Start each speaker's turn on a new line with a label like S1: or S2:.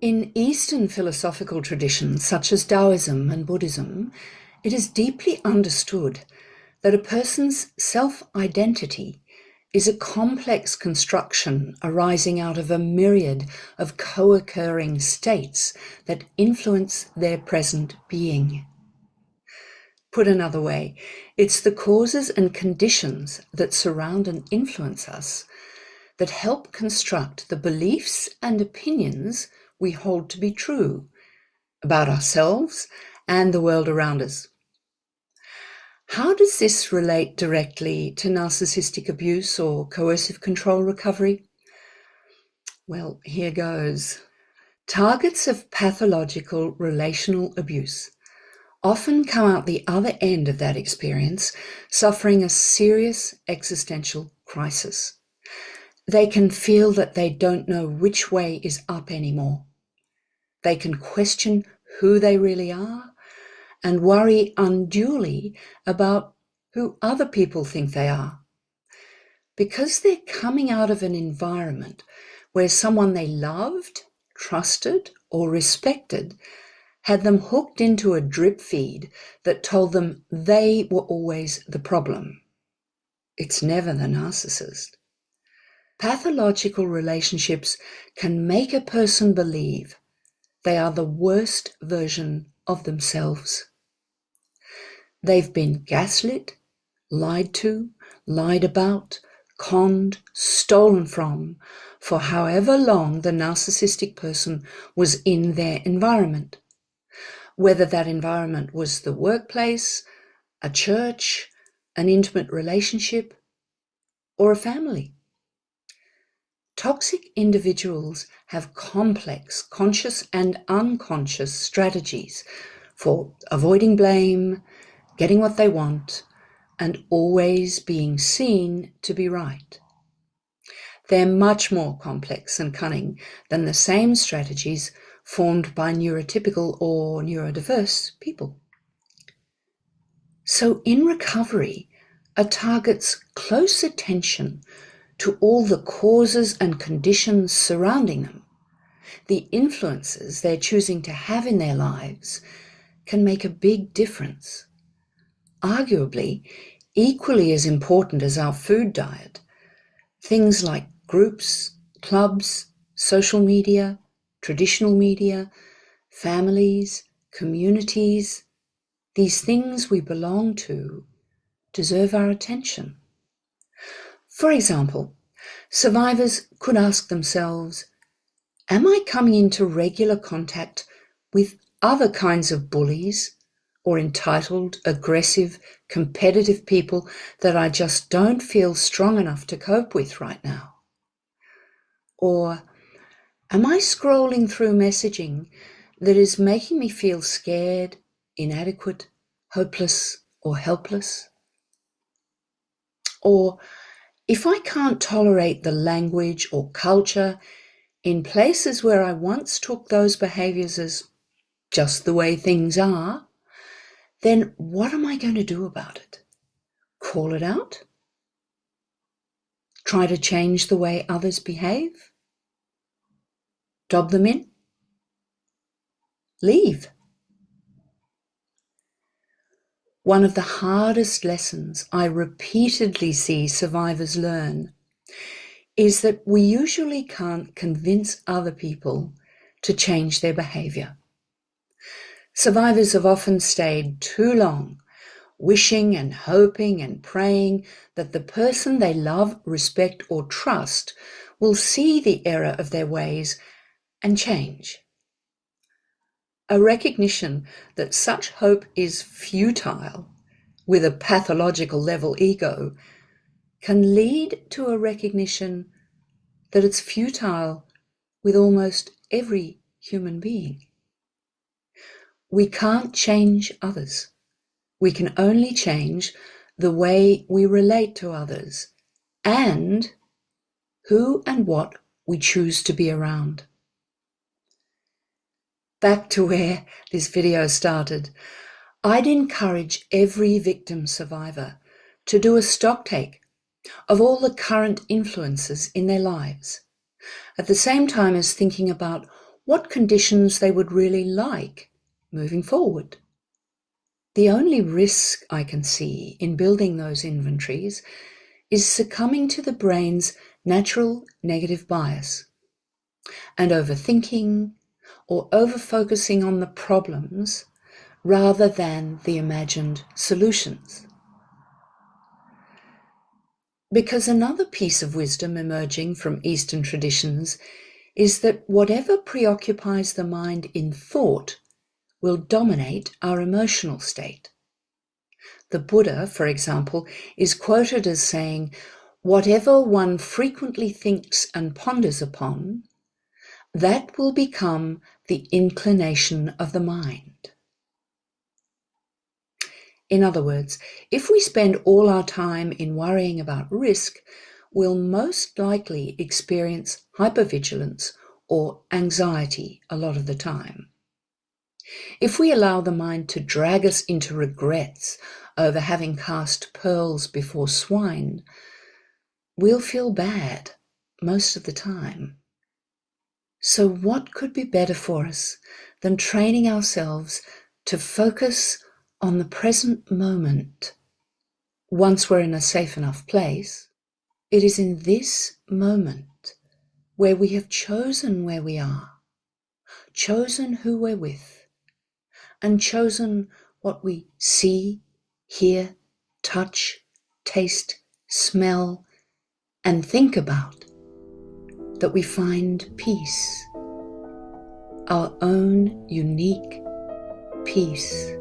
S1: In Eastern philosophical traditions such as Taoism and Buddhism, it is deeply understood that a person's self-identity is a complex construction arising out of a myriad of co-occurring states that influence their present being. Put another way, it's the causes and conditions that surround and influence us that help construct the beliefs and opinions we hold to be true about ourselves and the world around us. How does this relate directly to narcissistic abuse or coercive control recovery? Well, here goes. Targets of pathological relational abuse often come out the other end of that experience, suffering a serious existential crisis. They can feel that they don't know which way is up anymore. They can question who they really are and worry unduly about who other people think they are. Because they're coming out of an environment where someone they loved, trusted, or respected had them hooked into a drip feed that told them they were always the problem. It's never the narcissist. Pathological relationships can make a person believe they are the worst version of themselves. They've been gaslit, lied to, lied about, conned, stolen from, for however long the narcissistic person was in their environment. Whether that environment was the workplace, a church, an intimate relationship, or a family. Toxic individuals have complex, conscious and unconscious strategies for avoiding blame, getting what they want, and always being seen to be right. They're much more complex and cunning than the same strategies formed by neurotypical or neurodiverse people. So in recovery, a target's close attention to all the causes and conditions surrounding them, the influences they're choosing to have in their lives, can make a big difference. Arguably, equally as important as our food diet, things like groups, clubs, social media, traditional media, families, communities, these things we belong to deserve our attention. For example, survivors could ask themselves, am I coming into regular contact with other kinds of bullies or entitled, aggressive, competitive people that I just don't feel strong enough to cope with right now? Or am I scrolling through messaging that is making me feel scared, inadequate, hopeless, or helpless? Or if I can't tolerate the language or culture in places where I once took those behaviors as just the way things are, then what am I going to do about it? Call it out? Try to change the way others behave? Dob them in? Leave? One of the hardest lessons I repeatedly see survivors learn is that we usually can't convince other people to change their behavior. Survivors have often stayed too long, wishing and hoping and praying that the person they love, respect, or trust will see the error of their ways and change. A recognition that such hope is futile with a pathological level ego can lead to a recognition that it's futile with almost every human being. We can't change others. We can only change the way we relate to others and who and what we choose to be around. Back to where this video started. I'd encourage every victim survivor to do a stocktake of all the current influences in their lives, at the same time as thinking about what conditions they would really like moving forward. The only risk I can see in building those inventories is succumbing to the brain's natural negative bias and overthinking or over-focusing on the problems rather than the imagined solutions. Because another piece of wisdom emerging from Eastern traditions is that whatever preoccupies the mind in thought will dominate our emotional state. The Buddha, for example, is quoted as saying, "Whatever one frequently thinks and ponders upon, that will become the inclination of the mind." In other words, if we spend all our time in worrying about risk, we'll most likely experience hypervigilance or anxiety a lot of the time. If we allow the mind to drag us into regrets over having cast pearls before swine, we'll feel bad most of the time. So what could be better for us than training ourselves to focus on the present moment once we're in a safe enough place? It is in this moment where we have chosen where we are, chosen who we're with, and chosen what we see, hear, touch, taste, smell, and think about, that we find peace, our own unique peace.